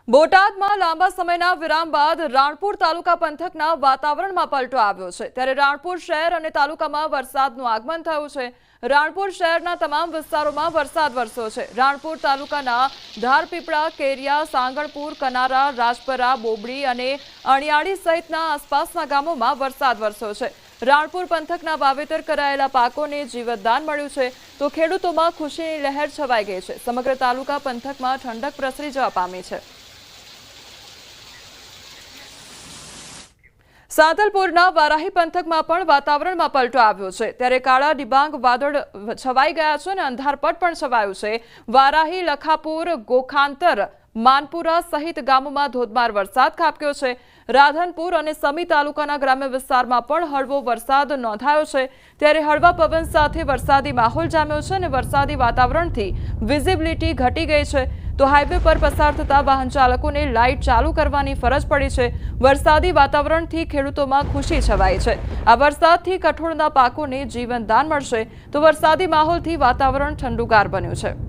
બોટાદમાં લાંબા સમયના વિરામ બાદ રાણપુર તાલુકા પંથકના વાતાવરણમાં પલટો આવ્યો છે। ત્યારે રાણપુર શહેર અને તાલુકામાં વરસાદનું આગમન થયું છે। રાણપુર શહેરના તમામ વિસ્તારોમાં વરસાદ વરસ્યો છે। રાણપુર તાલુકાના ધારપીપળા, કેરિયા, સાંગણપુર, કનારા, રાજપરા, બોબડી અને અણિયાળી સહિતના આસપાસના ગામોમાં વરસાદ વરસ્યો છે। રાણપુર પંથકના વાવેતર કરાયેલા પાકોને જીવતદાન મળ્યું છે તો ખેડૂતોમાં ખુશીની લહેર છવાઈ ગઈ છે। સમગ્ર તાલુકા પંથકમાં ઠંડક પ્રસરી જવા પામી છે। સાંતલપુરના વારાહી પંથકમાં પણ વાતાવરણમાં પલટો આવ્યો છે। ત્યારે કાળા ડિબાંગ વાદળ છવાઈ ગયા છે અને અંધારપટ પણ છવાયું છે। વારાહી, લખાપુર, ગોખાંતર, માનપુરા સહિત ગામોમાં ધોધમાર વરસાદ ખાબક્યો છે। રાધનપુર અને સમી તાલુકાના ગ્રામ્ય વિસ્તારમાં પણ હળવો વરસાદ નોંધાયો છે। ત્યારે હળવા પવન સાથે વરસાદી માહોલ જામ્યો છે અને વરસાદી વાતાવરણથી વિઝિબિલિટી ઘટી ગઈ છે તો હાઈવે પર પસાર થતા વાહન ચાલકોને લાઇટ ચાલુ કરવાની ફરજ પડી છે। વરસાદી વાતાવરણથી ખેડૂતોમાં ખુશી છવાઈ છે। આ વરસાદથી કઠોળના પાકોને જીવનદાન મળશે તો વરસાદી માહોલથી વાતાવરણ ઠંડુગાર બન્યું છે।